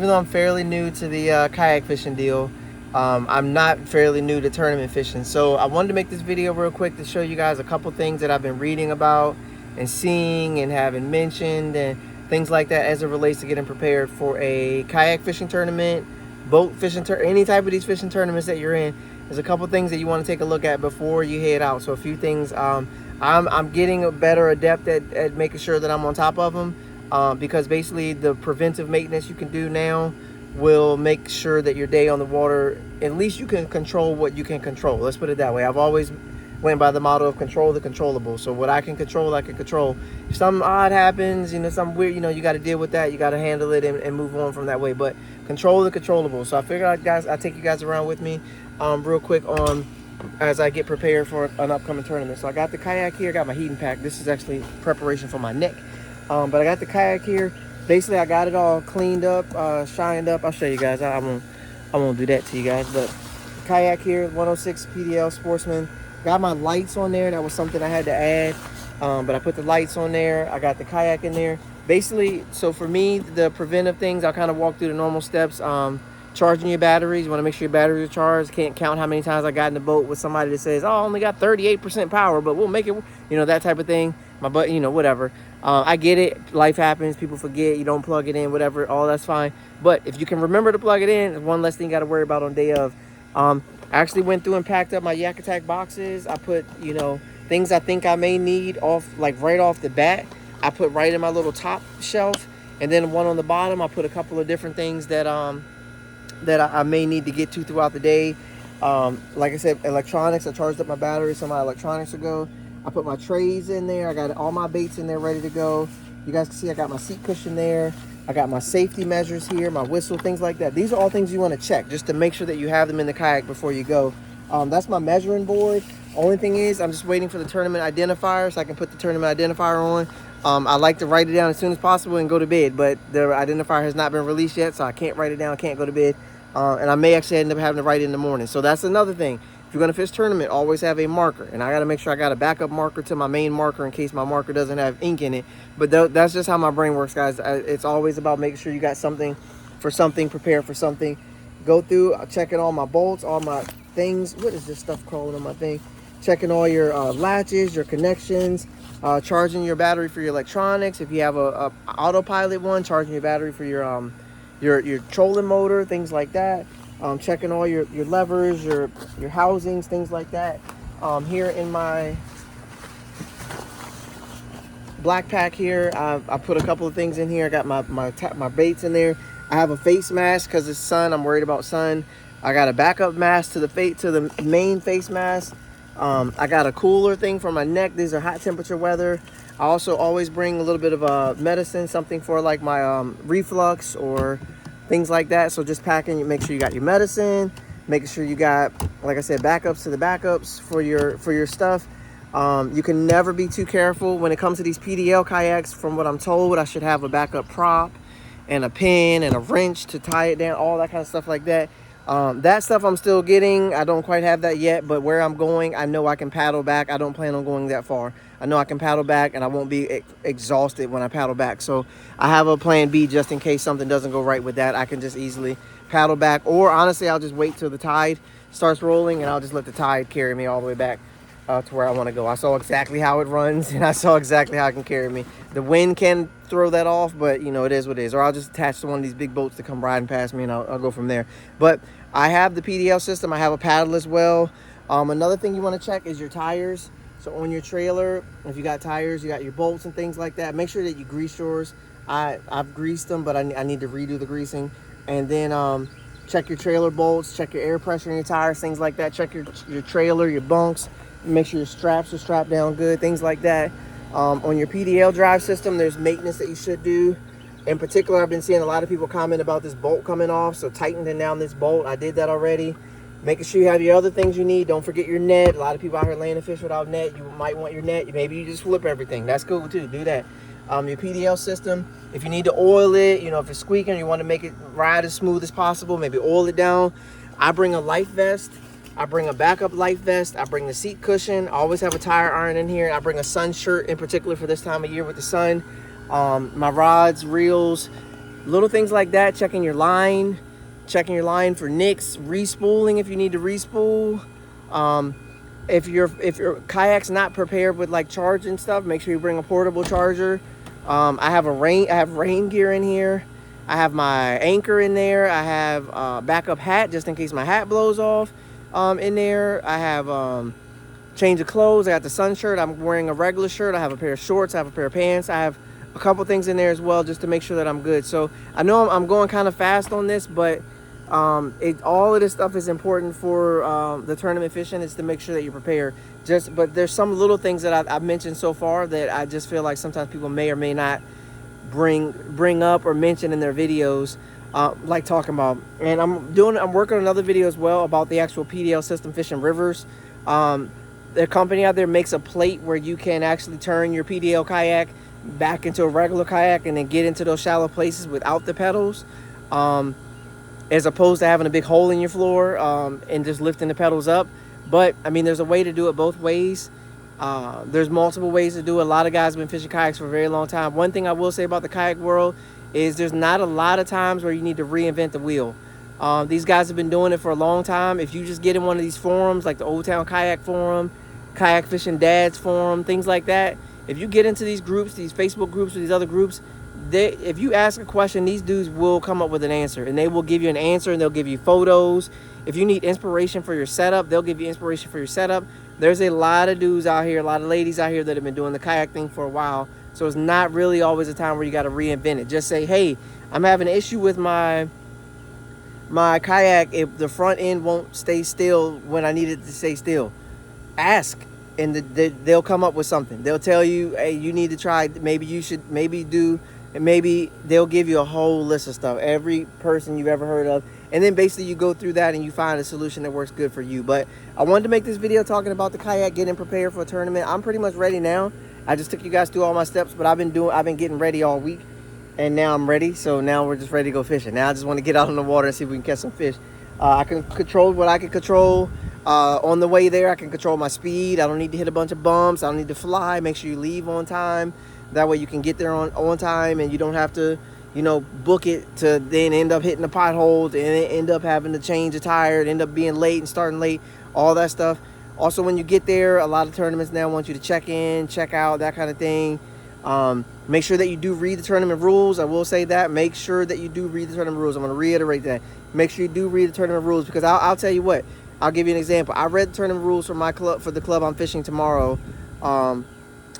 Even though I'm fairly new to the kayak fishing deal, I'm not fairly new to tournament fishing. So I wanted to make this video real quick to show you guys a couple things that I've been reading about and seeing and having mentioned and things like that as it relates to getting prepared for a kayak fishing tournament, boat fishing tournament, any type of these fishing tournaments that you're in. There's a couple things that you want to take a look at before you head out. So a few things, I'm getting a better adept at making sure that I'm on top of them, because basically the preventive maintenance you can do now will make sure that your day on the water, at least you can control what you can control. Let's put it that way. I've always went by the motto of control the controllable. So what I can control, I can control. If something odd happens, something weird, you got to deal with that. You got to handle it and move on from that way. But control the controllable. So I figured I'll take you guys around with me real quick on as I get prepared for an upcoming tournament. So I got the kayak here, got my heating pack. This is actually preparation for my neck. But I got the kayak here. Basically, I got it all cleaned up, shined up. I'll show you guys. I won't do that to you guys. But kayak here, 106 PDL Sportsman. Got my lights on there. That was something I had to add. But I put the lights on there. I got the kayak in there. Basically, so for me, the preventive things, I'll kind of walk through the normal steps. Charging your batteries. You want to make sure your batteries are charged. Can't count how many times I got in the boat with somebody that says, oh, I only got 38% power, but we'll make it, that type of thing. My butt, whatever. I get it. Life happens. People forget. You don't plug it in, whatever. All that's fine. But if you can remember to plug it in, it's one less thing you got to worry about on day of. I actually went through and packed up my Yak Attack boxes. I put, things I think I may need right off the bat. I put right in my little top shelf. And then one on the bottom, I put a couple of different things that I may need to get to throughout the day. Like I said, electronics. I charged up my battery, so my electronics will go. I put my trays in there. I got all my baits in there ready to go. You guys can see I got my seat cushion there. I got my safety measures here, my whistle, things like that. These are all things you want to check just to make sure that you have them in the kayak before you go. That's my measuring board. Only thing is, I'm just waiting for the tournament identifier so I can put the tournament identifier on. I like to write it down as soon as possible and go to bed, but the identifier has not been released yet, so I can't write it down, can't go to bed. And I may actually end up having to write it in the morning. So that's another thing. If you're going to fish tournament, always have a marker. And I got to make sure I got a backup marker to my main marker in case my marker doesn't have ink in it. But that's just how my brain works, guys. It's always about making sure you got something for something, prepared for something. Go through, checking all my bolts, all my things. What is this stuff crawling on my thing? Checking all your latches, your connections, charging your battery for your electronics. If you have a autopilot one, charging your battery for your trolling motor, things like that. Checking all your levers, your housings, things like that. Here in my black pack here, I put a couple of things in here. I got my baits in there. I have a face mask because it's sun. I'm worried about sun. I got a backup mask to the main face mask. I got a cooler thing for my neck. These are hot temperature weather. I also always bring a little bit of medicine, something for like my reflux or things like that. So just packing, make sure you got your medicine, making sure you got, like I said, backups to the backups for your stuff. You can never be too careful when it comes to these PDL kayaks. From what I'm told, I should have a backup prop and a pin and a wrench to tie it down, all that kind of stuff like that. That stuff I'm still getting. I don't quite have that yet, but where I'm going, I know I can paddle back. I don't plan on going that far. I know I can paddle back and I won't be exhausted when I paddle back. So I have a plan B just in case something doesn't go right with that. I can just easily paddle back, or honestly, I'll just wait till the tide starts rolling and I'll just let the tide carry me all the way back to where I want to go. I saw exactly how it runs and I saw exactly how it can carry me. The wind can throw that off, but it is what it is. Or I'll just attach to one of these big boats to come riding past me and I'll go from there. But I have the PDL system. I have a paddle as well. Another thing you want to check is your tires. So on your trailer, if you got tires, you got your bolts and things like that, make sure that you grease yours. I've greased them, but I need to redo the greasing. And then check your trailer bolts, check your air pressure in your tires, things like that. Check your trailer, your bunks, make sure your straps are strapped down good, things like that. On your PDL drive system, there's maintenance that you should do. In particular, I've been seeing a lot of people comment about this bolt coming off, so tightening down this bolt. I did that already. Making sure you have your other things you need. Don't forget your net. A lot of people out here landing fish without net. You might want your net. Maybe you just flip everything. That's cool too. Do that. Your PDL system, if you need to oil it, if it's squeaking, you want to make it ride as smooth as possible, maybe oil it down. I bring a life vest. I bring a backup life vest. I bring the seat cushion. I always have a tire iron in here. I bring a sun shirt in particular for this time of year with the sun. My rods, reels, Little things like that, checking your line for nicks, respooling if you need to respool. If your kayak's not prepared with like charging stuff, make sure you bring a portable charger. I have rain gear in here. I have my anchor in there. I have a backup hat just in case my hat blows off in there. I have change of clothes. I got the sun shirt. I'm wearing a regular shirt. I have a pair of shorts. I have a pair of pants. I have a couple things in there as well just to make sure that I'm good. So I know I'm going kind of fast on this, but all of this stuff is important for the tournament fishing, is to make sure that you're prepared. But there's some little things that I've mentioned so far that I just feel like sometimes people may or may not bring up or mention in their videos, like talking about. And I'm working on another video as well about the actual PDL system fishing rivers. The company out there makes a plate where you can actually turn your PDL kayak back into a regular kayak and then get into those shallow places without the pedals, as opposed to having a big hole in your floor and just lifting the pedals up. But I mean, there's a way to do it both ways. There's multiple ways to do it. A lot of guys have been fishing kayaks for a very long time. One thing I will say about the kayak world is there's not a lot of times where you need to reinvent the wheel. These guys have been doing it for a long time. If you just get in one of these forums, like the Old Town Kayak Forum, Kayak Fishing Dads Forum, things like that, if you get into these groups, these Facebook groups or these other groups, if you ask a question, these dudes will come up with an answer, and they will give you an answer, and they'll give you photos. If you need inspiration for your setup, they'll give you inspiration for your setup. There's a lot of dudes out here, a lot of ladies out here that have been doing the kayak thing for a while. So it's not really always a time where you got to reinvent it. Just say, hey, I'm having an issue with my kayak if the front end won't stay still when I need it to stay still. Ask, and they'll come up with something. They'll tell you, hey, you need to try, maybe you should, and maybe they'll give you a whole list of stuff, every person you've ever heard of, and then basically you go through that and you find a solution that works good for you. But I wanted to make this video talking about the kayak, getting prepared for a tournament. I'm pretty much ready now. I just took you guys through all my steps, but I've been getting ready all week, and now I'm ready. So now we're just ready to go fishing. Now I just want to get out in the water and see if we can catch some fish. I can control what I can control. On the way there, I can control my speed. I don't need to hit a bunch of bumps. I don't need to fly. Make sure you leave on time. That way you can get there on time, and you don't have to, book it to then end up hitting the potholes and end up having to change a tire, end up being late and starting late, all that stuff. Also, when you get there, a lot of tournaments now want you to check in, check out, that kind of thing. Make sure that you do read the tournament rules. I will say that. Make sure that you do read the tournament rules. I'm going to reiterate that. Make sure you do read the tournament rules, because I'll tell you what. I'll give you an example. I read the tournament rules for my club, for the club I'm fishing tomorrow.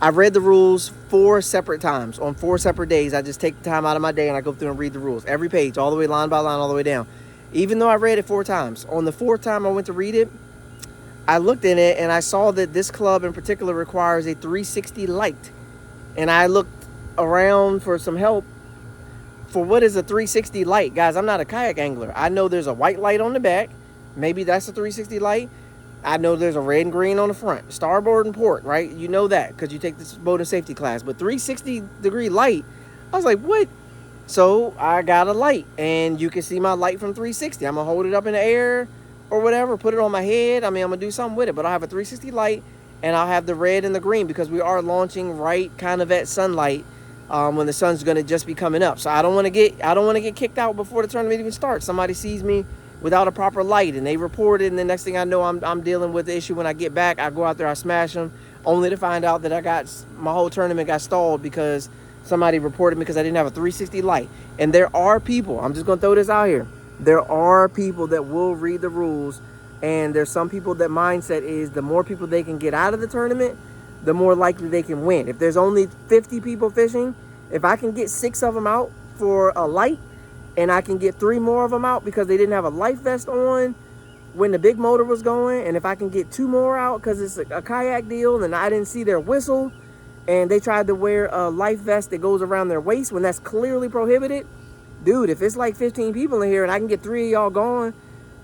I read the rules 4 separate times on 4 separate days. I just take the time out of my day and I go through and read the rules. Every page, all the way line by line, all the way down. Even though I read it 4 times. On the 4th time I went to read it, I looked in it and I saw that this club in particular requires a 360 light. And I looked around for some help for what is a 360 light. Guys, I'm not a kayak angler. I know there's a white light on the back. Maybe that's a 360 light. I know there's a red and green on the front, starboard and port, right? You know that because you take this boat and safety class. But 360-degree light, I was like, what? So I got a light, and you can see my light from 360. I'm going to hold it up in the air or whatever, put it on my head. I mean, I'm going to do something with it. But I'll have a 360 light, and I'll have the red and the green because we are launching right kind of at sunlight when the sun's going to just be coming up. So I don't want to get kicked out before the tournament even starts. Somebody sees me without a proper light and they report it, and the next thing I know, I'm dealing with the issue. When I get back, I go out there, I smash them, only to find out that my whole tournament got stalled because somebody reported me because I didn't have a 360 light. And there are people, I'm just gonna throw this out here, there are people that will read the rules, and there's some people that mindset is the more people they can get out of the tournament, the more likely they can win. If there's only 50 people fishing, if I can get 6 of them out for a light, and I can get 3 more of them out because they didn't have a life vest on when the big motor was going, and if I can get 2 more out because it's a kayak deal and I didn't see their whistle and they tried to wear a life vest that goes around their waist when that's clearly prohibited, dude, if it's like 15 people in here and I can get 3 of y'all gone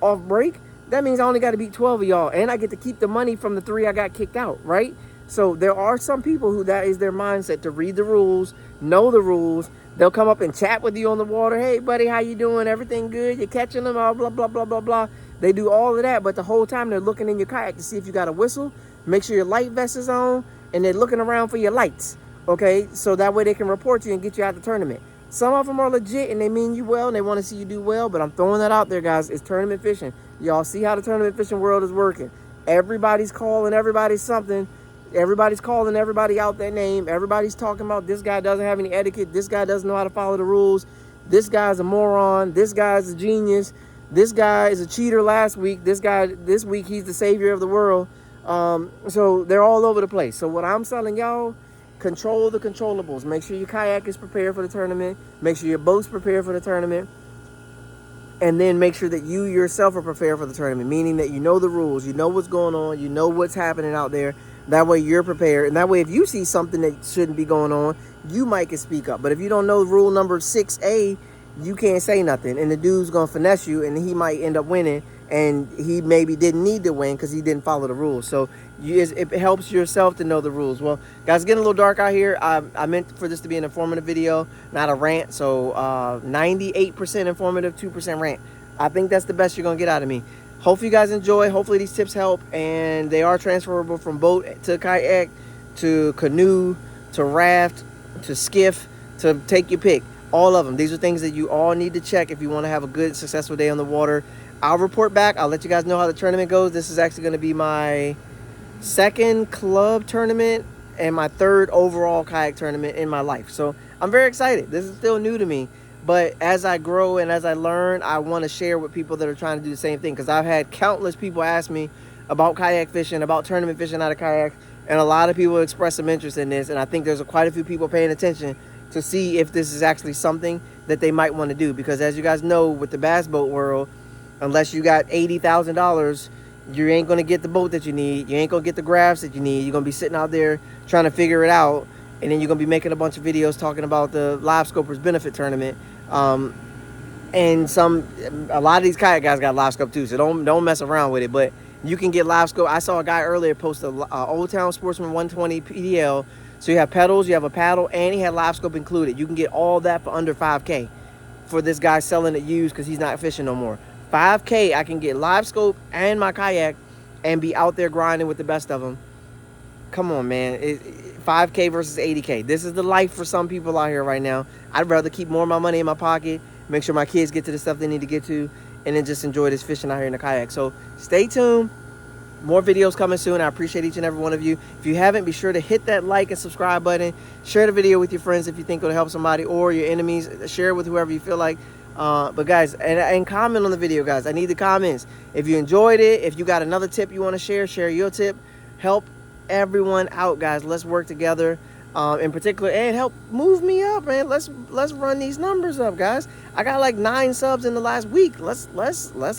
off break, that means I only got to beat 12 of y'all, and I get to keep the money from the 3 I got kicked out, right? So there are some people who that is their mindset, to read the rules, know the rules. They'll come up and chat with you on the water. Hey, buddy, how you doing? Everything good? You're catching them? Blah, blah, blah, blah, blah, blah. They do all of that, but the whole time they're looking in your kayak to see if you got a whistle, make sure your light vest is on, and they're looking around for your lights, okay? So that way they can report you and get you out of the tournament. Some of them are legit and they mean you well and they want to see you do well, but I'm throwing that out there, guys. It's tournament fishing. Y'all see how the tournament fishing world is working. Everybody's calling everybody something. Everybody's calling everybody out their name. Everybody's talking about this guy doesn't have any etiquette. This guy doesn't know how to follow the rules. This guy's a moron. This guy's a genius. This guy is a cheater last week. This guy, this week, he's the savior of the world. So they're all over the place. So what I'm telling y'all, control the controllables. Make sure your kayak is prepared for the tournament. Make sure your boat's prepared for the tournament. And then make sure that you yourself are prepared for the tournament, meaning that you know the rules, you know what's going on, you know what's happening out there. That way you're prepared. And that way if you see something that shouldn't be going on, you might can speak up. But if you don't know rule number 6A, you can't say nothing. And the dude's going to finesse you and he might end up winning. And he maybe didn't need to win because he didn't follow the rules. So it helps yourself to know the rules. Well, guys, it's getting a little dark out here. I meant for this to be an informative video, not a rant. So 98% informative, 2% rant. I think that's the best you're going to get out of me. Hopefully you guys enjoy. Hopefully these tips help. And they are transferable from boat to kayak, to canoe, to raft, to skiff, to take your pick. All of them. These are things that you all need to check if you want to have a good, successful day on the water. I'll report back. I'll let you guys know how the tournament goes. This is actually going to be my second club tournament and my third overall kayak tournament in my life. So I'm very excited. This is still new to me. But as I grow and as I learn, I want to share with people that are trying to do the same thing. Because I've had countless people ask me about kayak fishing, about tournament fishing out of kayaks. And a lot of people express some interest in this. And I think there's quite a few people paying attention to see if this is actually something that they might want to do. Because as you guys know, with the bass boat world, unless you got $80,000, you ain't going to get the boat that you need. You ain't going to get the graphs that you need. You're going to be sitting out there trying to figure it out. And then you're going to be making a bunch of videos talking about the Live Scopers Benefit Tournament. And a lot of these kayak guys got Live Scope too, so don't mess around with it. But you can get Live Scope. I saw a guy earlier post a Old Town Sportsman 120 PDL. So you have pedals, you have a paddle, and he had Live Scope included. You can get all that for under $5K for this guy selling it used because he's not fishing no more. $5K, I can get Live Scope and my kayak and be out there grinding with the best of them. Come on, man. 5K versus 80K. This is the life for some people out here right now. I'd rather keep more of my money in my pocket, make sure my kids get to the stuff they need to get to, and then just enjoy this fishing out here in the kayak. So stay tuned. More videos coming soon. I appreciate each and every one of you. If you haven't, be sure to hit that like and subscribe button. Share the video with your friends if you think it'll help somebody, or your enemies. Share it with whoever you feel like. But guys, and comment on the video, guys. I need the comments. If you enjoyed it, if you got another tip you want to share your tip. Help everyone out, guys. Let's work together, in particular, and help move me up, man. Let's run these numbers up, guys. I got like 9 subs in the last week. Let's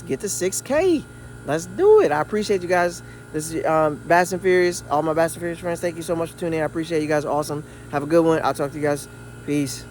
get to 6K. Let's do it. I appreciate you guys. This is Bass and Furious. All my Bass and Furious friends, thank you so much for tuning in. I appreciate you guys. Awesome. Have a good one. I'll talk to you guys. Peace.